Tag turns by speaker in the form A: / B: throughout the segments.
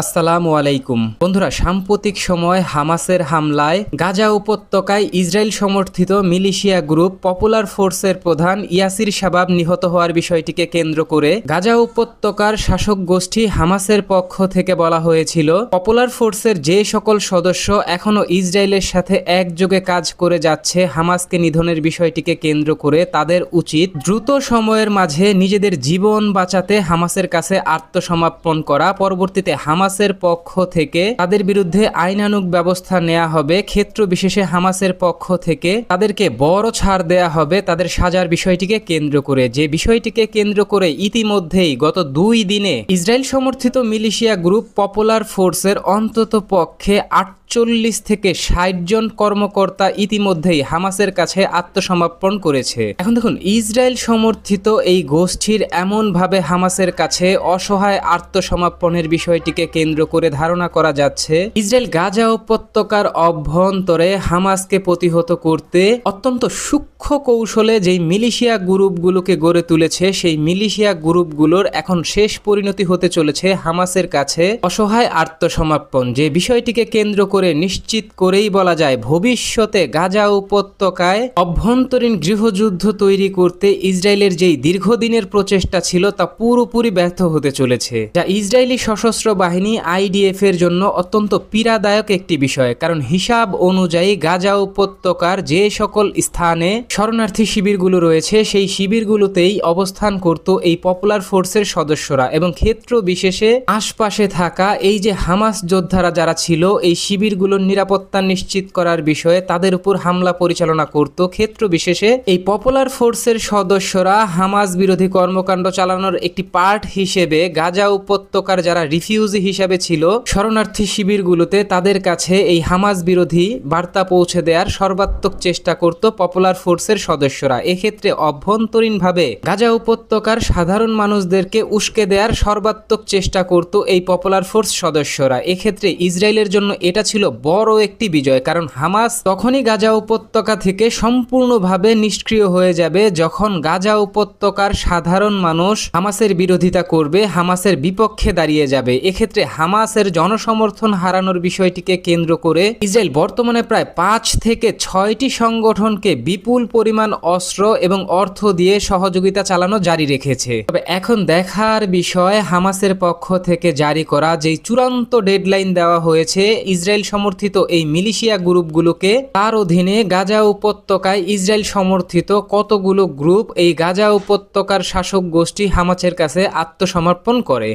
A: আসসালামু আলাইকুম বন্ধুরা, সাম্প্রতিক সময় হামাসের হামলায় গাজা উপত্যকায় ইসরায়েল সমর্থিত মিলিশিয়া গ্রুপ পপুলার ফোর্সের প্রধান ইয়াসির শাবাব নিহত হওয়ার বিষয়টিকে কেন্দ্র করে গাজা উপত্যকার শাসক গোষ্ঠী হামাসের পক্ষ থেকে বলা হয়েছিল, পপুলার ফোর্সের যে সকল সদস্য এখনও ইসরায়েলের সাথে একযোগে কাজ করে যাচ্ছে হামাসকে নিধনের বিষয়টিকে কেন্দ্র করে তাদের উচিত দ্রুত সময়ের মাঝে নিজেদের জীবন বাঁচাতে হামাসের কাছে আত্মসমর্পণ করা। পরবর্তীতে হামাসের পক্ষ থেকে তাদের বিরুদ্ধে আইনানুগ ব্যবস্থা নেওয়া হবে। ক্ষেত্র বিশেষে হামাসের পক্ষ থেকে তাদেরকে বড় ছাড় দেয়া হবে তাদের সাজার বিষয়টিকে কেন্দ্র করে। যে বিষয়টিকে কেন্দ্র করে ইতিমধ্যেই গত 2 দিনে ইসরায়েল সমর্থিত মিলিশিয়া গ্রুপ পপুলার ফোর্সের অন্তত পক্ষে 48 থেকে 60 জন কর্মকর্তা ইতিমধ্যেই হামাসের কাছে আত্মসমর্পণ করেছে। এখন দেখুন, ইসরায়েল সমর্থিত এই গোষ্ঠীর এমনভাবে হামাসের কাছে অসহায় আত্মসমর্পণের বিষয়টিকে কেন্দ্র করে ধারণা করা যাচ্ছে ইসরায়েল গাজা উপত্যকার অভ্যন্তরে হামাসকে প্রতিহত করতে অত্যন্ত সূক্ষ্ম কৌশলে যেই মিলিশিয়া গ্রুপগুলোকে গড়ে তুলেছে, সেই মিলিশিয়া গ্রুপগুলোর এখন শেষ পরিণতি হতে চলেছে হামাসের কাছে অসহায় আত্মসমর্পণ। যে বিষয়টিকে কেন্দ্র করে নিশ্চিত করেই বলা যায় ভবিষ্যতে গাজা উপত্যকায় অভ্যন্তরীণ গৃহযুদ্ধ তৈরি করতে ইসরায়েলের যেই দীর্ঘদিনের প্রচেষ্টা ছিল তা পুরোপুরি ব্যর্থ হতে চলেছে, যা ইসরায়েলি সশস্ত্র বাহিনী আইডিএফ এর জন্য অত্যন্ত পীড়াদায়ক একটি বিষয়। কারণ হিসাব অনুযায়ী গাজা উপত্যকার যে সকল স্থানে শরণার্থী শিবিরগুলো রয়েছে সেই শিবিরগুলোতেই অবস্থান করত এই পপুলার ফোর্সের সদস্যরা, এবং ক্ষেত্র বিশেষে আশপাশে থাকা এই যে হামাস যোদ্ধারা যারা ছিল এই শিবিরগুলোর নিরাপত্তা নিশ্চিত করার বিষয়ে তাদের উপর হামলা পরিচালনা করত। ক্ষেত্র বিশেষে এই পপুলার ফোর্সের সদস্যরা হামাস বিরোধী কর্মকাণ্ড চালানোর একটি পার্ট হিসেবে গাজা উপত্যকার যারা রিফিউজি হিসাবে ছিল শরণার্থী শিবিরগুলোতে তাদের কাছে এই হামাস বিরোধী বার্তা পৌঁছে দেওয়ার সর্বাত্মক চেষ্টা করত পপুলার ফোর্সের সদস্যরা। এক্ষেত্রে অভ্যন্তরীণভাবে গাজা উপত্যকার সাধারণ মানুষদেরকে উস্কে দেওয়ার সর্বাত্মক চেষ্টা করত এই পপুলার ফোর্স সদস্যরা। এক্ষেত্রে ইসরায়েলের জন্য এটা ছিল বড় একটি বিজয়, কারণ হামাস তখনই গাজা উপত্যকা থেকে সম্পূর্ণভাবে নিষ্ক্রিয় হয়ে যাবে যখন গাজা উপত্যকার সাধারণ মানুষ হামাসের বিরোধিতা করবে, হামাসের বিপক্ষে দাঁড়িয়ে যাবে। এক্ষেত্রে হামাসের জনসমর্থন হারানোর বিষয়টিকে কেন্দ্র করে ইসরায়েল বর্তমানে প্রায় 5 থেকে 6টি সংগঠনকে বিপুল পরিমাণ অস্ত্র এবং অর্থ দিয়ে সহযোগিতা চালানো জারি রেখেছে। তবে এখন দেখার বিষয় হামাসের পক্ষ থেকে জারি করা যেই চূড়ান্ত ডেডলাইন দেওয়া হয়েছে ইসরায়েল সমর্থিত এই মিলিশিয়া গ্রুপগুলোকে, তার অধীনে গাজা উপত্যকায় ইসরায়েল সমর্থিত কতগুলো গ্রুপ এই গাজা উপত্যকার শাসক গোষ্ঠী হামাসের কাছে আত্মসমর্পণ করে।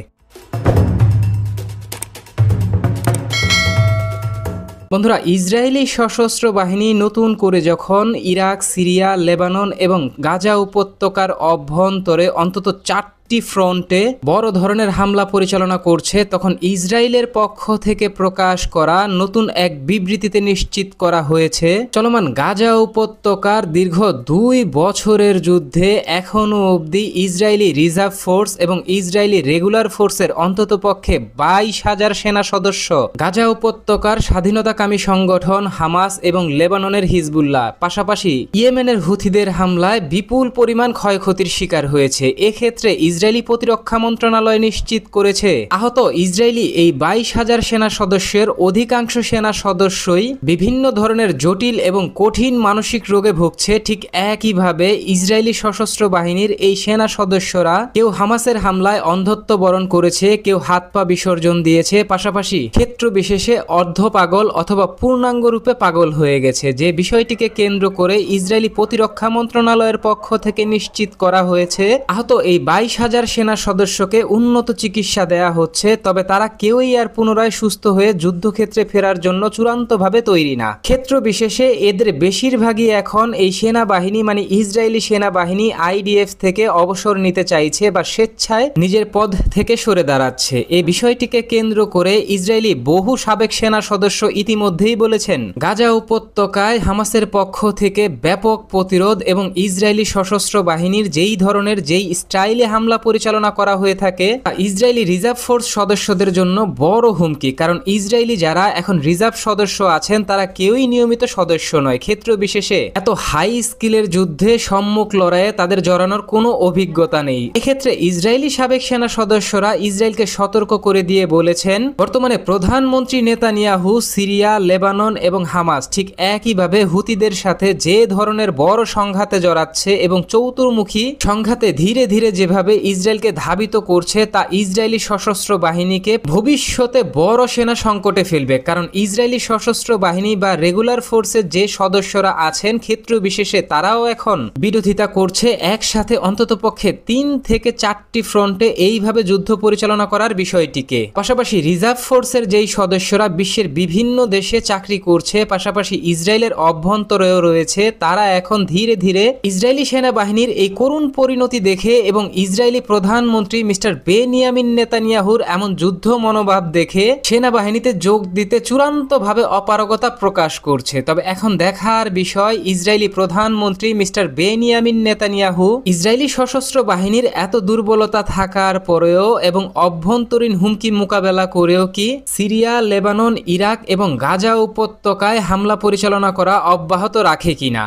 A: বন্ধুরা, ইসরায়েলি সশস্ত্র বাহিনী নতুন করে যখন ইরাক, সিরিয়া, লেবানন এবং গাজা উপত্যকার অভ্যন্তরে অন্তত 4টি ফ্রন্টে বড় ধরনের হামলা পরিচালনা করছে, তখন ইসরায়েলের পক্ষ থেকে প্রকাশ করা নতুন এক বিবৃতিতে নিশ্চিত করা হয়েছে চলমান গাজা উপত্যকার দীর্ঘ 2 বছরের যুদ্ধে এখনো অবধি ইসরায়েলি রিজার্ভ ফোর্স এবং ইসরায়েলি রেগুলার ফোর্সের অন্ততপক্ষে 22,000 সেনা সদস্য গাজা উপত্যকার স্বাধীনতাকামী সংগঠন হামাস এবং লেবাননের হিজবুল্লাহ, পাশাপাশি ইয়েমেনের হুথিদের হামলায় বিপুল পরিমাণ ক্ষয়ক্ষতির শিকার হয়েছে। এক্ষেত্রে ইসরায়েলি প্রতিরক্ষা মন্ত্রণালয় নিশ্চিত করেছে আহত ইসরায়েলি এই 22,000 সেনা সদস্যের অধিকাংশ সেনা সদস্যই বিভিন্ন ধরনের জটিল এবং কঠিন মানসিক রোগে ভুগছে। ঠিক একইভাবে ইসরায়েলি সশস্ত্র বাহিনীর এই সেনা সদস্যরা কেউ হামাসের হামলায় অন্ধত্ব বরণ করেছে, কেউ হাত পা বিসর্জন দিয়েছে, পাশাপাশি ক্ষেত্র বিশেষে অর্ধ পাগল অথবা পূর্ণাঙ্গ রূপে পাগল হয়ে গেছে। যে বিষয়টিকে কেন্দ্র করে ইসরায়েলি প্রতিরক্ষা মন্ত্রণালয়ের পক্ষ থেকে নিশ্চিত করা হয়েছে আহত এই 22,000 সেনা সদস্যকে উন্নত চিকিৎসা দেয়া হচ্ছে, তবে তারা কেউই আর পুনরায় সুস্থ হয়ে যুদ্ধক্ষেত্রে ফেরার জন্য চূড়ান্তভাবে তৈরি না। ক্ষেত্র বিশেষে এদের বেশিরভাগই এখন এই সেনাবাহিনী মানে ইসরায়েলি সেনাবাহিনী আইডিএফ থেকে অবসর নিতে চাইছে বা স্বেচ্ছায় নিজের পদ থেকে সরে দাঁড়াচ্ছে। এই বিষয়টিকে কেন্দ্র করে ইসরায়েলি বহু সাবেক সেনা সদস্য ইতিমধ্যেই বলেছেন গাজা উপত্যকায় হামাসের পক্ষ থেকে ব্যাপক প্রতিরোধ এবং ইসরায়েলি সশস্ত্র বাহিনীর যেই ধরনের যেই স্টাইলে হামলা হামলা পরিচালনা করা হয়ে থাকে ইসরায়েলি রিজার্ভ ফোর্স সদস্যদের জন্য বড় হুমকি। কারণ ইসরায়েলি যারা এখন রিজার্ভ সদস্য আছেন তারা কেউই নিয়মিত সদস্য নয়, ক্ষেত্র বিশেষে এত হাই স্কিলের যুদ্ধে সম্মুখ লড়াইয়ে তাদের জড়ানোর কোনো অভিজ্ঞতা নেই। এক্ষেত্রে ইসরায়েলি সাবেক সেনা সদস্যরা ইসরায়েলকে সতর্ক করে দিয়ে বলেছেন, বর্তমানে প্রধানমন্ত্রী নেতানিয়াহু সিরিয়া, লেবানন এবং হামাস ঠিক একইভাবে হুতিদের সাথে যে ধরনের বড় সংঘাতে জড়াচ্ছে এবং চতুর্মুখী সংঘাতে ধীরে ধীরে যেভাবে ইসরায়েলকে ধাবিত করছে তা ইসরায়েলি সশস্ত্র বাহিনীকে ভবিষ্যতে বড় সেনা সংকটে ফেলবে। কারণ ইসরায়েলি সশস্ত্র বাহিনী বা রেগুলার ফোর্সের যে সদস্যরা আছেন ক্ষেত্র বিশেষে তারাও এখন বিরোধিতা করছে একসাথে অন্ততপক্ষে 3 থেকে 4টি ফ্রন্টে এইভাবে যুদ্ধ পরিচালনা করার বিষয়টিকে। পাশাপাশি রিজার্ভ ফোর্সের যেই সদস্যরা বিশ্বের বিভিন্ন দেশে চাকরি করছে, পাশাপাশি ইসরায়েলের অভ্যন্তরেও রয়েছে, তারা এখন ধীরে ধীরে ইসরায়েলি সেনাবাহিনীর এই করুণ পরিণতি দেখে এবং ইসরায়েলি প্রধানমন্ত্রী মিস্টার বেনিয়ামিন নেতানিয়াহুর এমন যুদ্ধ মনোভাব দেখে সেনাবাহিনীতে যোগ দিতে চূড়ান্তভাবে অপারগতা প্রকাশ করছে। তবে এখন দেখার বিষয়, ইসরায়েলি প্রধানমন্ত্রী মিস্টার বেনিয়ামিন নেতানিয়াহু ইসরায়েলি সশস্ত্র বাহিনীর এত দুর্বলতা থাকার পরেও এবং অভ্যন্তরীণ হুমকি মোকাবেলা করেও কি সিরিয়া, লেবানন, ইরাক এবং গাজা উপত্যকায় হামলা পরিচালনা করা অব্যাহত রাখে কিনা।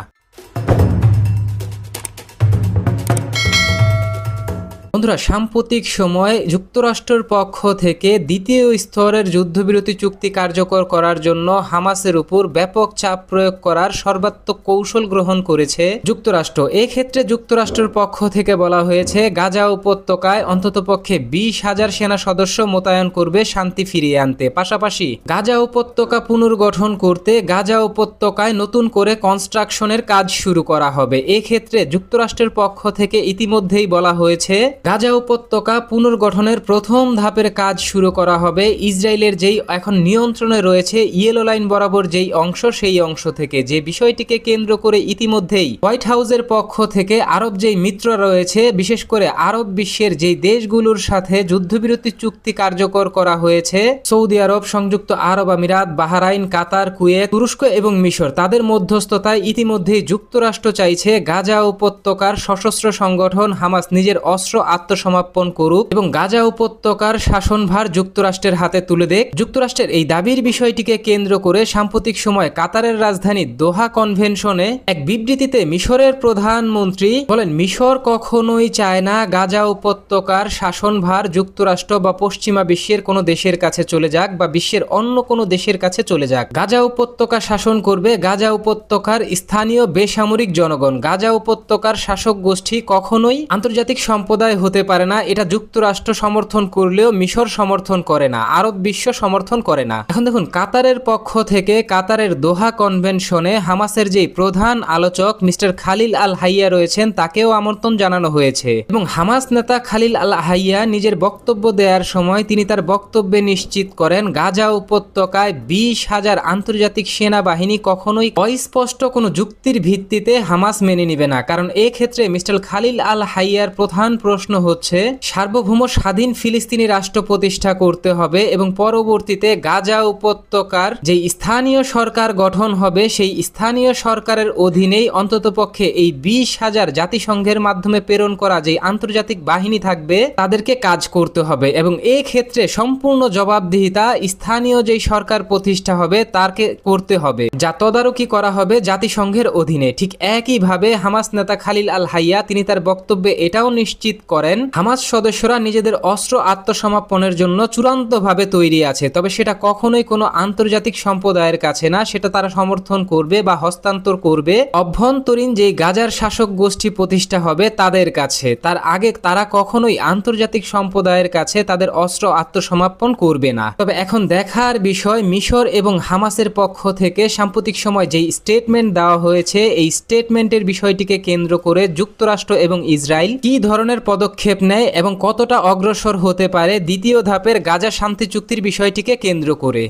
A: বন্ধুরা, সাম্প্রতিক সময়ে যুক্তরাষ্ট্রের পক্ষ থেকে দ্বিতীয় স্তরের যুদ্ধবিরতি চুক্তি কার্যকর করার জন্য হামাসের উপর ব্যাপক চাপ প্রয়োগ করার সর্বাত্মক কৌশল গ্রহণ করেছে যুক্তরাষ্ট্র। এক্ষেত্রে যুক্তরাষ্ট্রের পক্ষ থেকে বলা হয়েছে গাজা উপত্যকায় অন্ততপক্ষে 20,000 সেনা সদস্য মোতায়েন করবে শান্তি ফিরিয়ে আনতে। পাশাপাশি গাজা উপত্যকা পুনর্গঠন করতে গাজা উপত্যকায় নতুন করে কনস্ট্রাকশনের কাজ শুরু করা হবে। এক্ষেত্রে যুক্তরাষ্ট্রের পক্ষ থেকে ইতিমধ্যেই বলা হয়েছে গাজা উপত্যকা পুনর্গঠনের প্রথম ধাপের কাজ শুরু করা হবে ইসরায়েলের যেই এখন নিয়ন্ত্রণে রয়েছে ইয়েলো লাইন বরাবর যেই অংশ, সেই অংশ থেকে। যে বিষয়টিকে কেন্দ্র করে ইতিমধ্যেই হোয়াইট হাউসের পক্ষ থেকে আরব যেই মিত্র রয়েছে, বিশেষ করে আরব বিশ্বের যেই দেশগুলোর সাথে যুদ্ধবিরতি চুক্তি কার্যকর করা হয়েছে, সৌদি আরব, সংযুক্ত আরব আমিরাত, বাহরাইন, কাতার, কুয়েত, তুরস্ক এবং মিশর, তাদের মধ্যস্থতায় ইতিমধ্যেই যুক্তরাষ্ট্র চাইছে গাজা উপত্যকার সশস্ত্র সংগঠন হামাস নিজের অস্ত্র আত্মসমর্পণ করুক এবং গাজা উপত্যকার শাসনভার যুক্তরাষ্ট্রের হাতে তুলে দেখ। যুক্তরাষ্ট্রের এই দাবির বিষয়টিকে কেন্দ্র করে সাম্প্রতিক সময় কাতারের রাজধানী দোহা কনভেনশনে এক বিবৃতিতে মিশরের প্রধানমন্ত্রী বলেন, মিশর কখনোই চায় না গাজা উপত্যকার শাসনভার যুক্তরাষ্ট্র বা পশ্চিমা বিশ্বের কোনো দেশের কাছে চলে যাক বা বিশ্বের অন্য কোনো দেশের কাছে চলে যাক। গাজা উপত্যকা শাসন করবে গাজা উপত্যকার স্থানীয় বেসামরিক জনগণ। গাজা উপত্যকার শাসক গোষ্ঠী কখনোই আন্তর্জাতিক সম্প্রদায় হতে পারে না। এটা যুক্তরাষ্ট্র সমর্থন করলেও মিশর সমর্থন করে না, আরব বিশ্ব সমর্থন করে না। এখন দেখুন, কাতারের পক্ষ থেকে কাতারের দোহা কনভেনশনে হামাসের যেই প্রধান আলোচক মিস্টার খালিল আল হাইয়া রয়েছেন তাকেও আমন্ত্রণ জানানো হয়েছে এবং হামাস নেতা খালিল আল হাইয়া নিজের বক্তব্য দেওয়ার সময় তিনি তার বক্তব্যে নিশ্চিত করেন গাজা উপত্যকায় 20,000 আন্তর্জাতিক সেনাবাহিনী কখনোই অস্পষ্ট কোনো যুক্তির ভিত্তিতে হামাস মেনে নিবে না। কারণ এক্ষেত্রে মিস্টার খালিল আল হাইয়ার প্রধান প্রশ্ন হচ্ছে সার্বভৌম স্বাধীন ফিলিস্তিনি রাষ্ট্র প্রতিষ্ঠা করতে হবে এবং পরবর্তীতে গাজা উপত্যকার যে স্থানীয় সরকার গঠন হবে সেই স্থানীয় সরকারের অধীনেই অন্ততপক্ষে এই 20,000 জাতিসংঘের মাধ্যমে প্রেরণ করা যে আন্তর্জাতিক বাহিনী থাকবে তাদেরকে কাজ করতে হবে এবং এই ক্ষেত্রে সম্পূর্ণ জবাবদিহিতা স্থানীয় যেই সরকার প্রতিষ্ঠা হবে তারকে করতে হবে, যা তদারকি করা হবে জাতিসংঘের অধীনে। ঠিক একইভাবে হামাস নেতা খালিল আল হাইয়া তিনি তার বক্তব্যে এটাও নিশ্চিত করেন হামাস সদস্যরা নিজেদের অস্ত্র আত্মসমর্পণের জন্য চূড়ান্তভাবে তৈরি আছে, তবে সেটা কখনোই কোনো আন্তর্জাতিক সম্প্রদায়ের কাছে না, সেটা তারা সমর্থন করবে বা হস্তান্তর করবে অভ্যন্তরীণ যে গাজার শাসক গোষ্ঠী প্রতিষ্ঠা হবে তাদের কাছে। তার আগে তারা কখনোই আন্তর্জাতিক সম্প্রদায়ের কাছে তাদের অস্ত্র আত্মসমর্পণ করবে না। তবে এখন দেখার বিষয়, মিশর এবং হামাসের পক্ষ থেকে সাম্প্রতিক সময় যেই স্টেটমেন্ট দেওয়া হয়েছে এই স্টেটমেন্টের বিষয়টিকে কেন্দ্র করে যুক্তরাষ্ট্র এবং ইসরায়েল কি ধরনের পদক্ষেপ নেয় এবং কতটা অগ্রসর হতে পারে দ্বিতীয় ধাপের গাজা শান্তি চুক্তির বিষয়টিকে কেন্দ্র করে।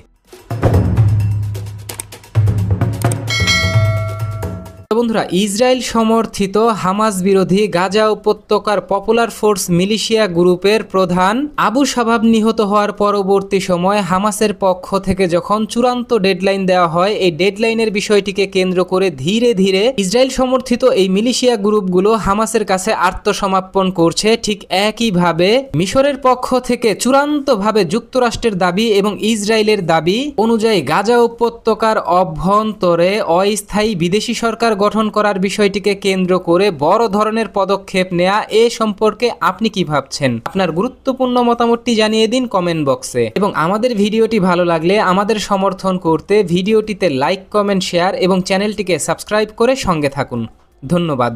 A: বন্ধুরা, ইসরায়েল সমর্থিত হামাস বিরোধী গাজা উপত্যকার পপুলার ফোর্স মিলিশিয়া গ্রুপের প্রধান আবু শাবাব নিহত হওয়ার পরবর্তী সময় হামাসের পক্ষ থেকে যখন চূড়ান্ত ডেডলাইন দেওয়া হয়, এই ডেডলাইনের বিষয়টিকে কেন্দ্র করে ধীরে ধীরে ইসরায়েল সমর্থিত এই মিলিশিয়া গ্রুপগুলো হামাসের কাছে আত্মসমর্পণ করছে। ঠিক একইভাবে মিশরের পক্ষ থেকে চূড়ান্তভাবে যুক্তরাষ্ট্রের দাবি এবং ইসরায়েলের দাবি অনুযায়ী গাজা উপত্যকার অভ্যন্তরে অস্থায়ী বিদেশি সরকার গঠন করার বিষয়টিকে কেন্দ্র করে বড় ধরনের পদক্ষেপ নেওয়া এ সম্পর্কে আপনি কি ভাবছেন? আপনার গুরুত্বপূর্ণ মতামতটি জানিয়ে দিন কমেন্ট বক্সে। এবং আমাদের ভিডিওটি ভালো লাগলে আমাদের সমর্থন করতে ভিডিওটিতে লাইক, কমেন্ট, শেয়ার এবং চ্যানেলটিকে সাবস্ক্রাইব করে সঙ্গে থাকুন। ধন্যবাদ।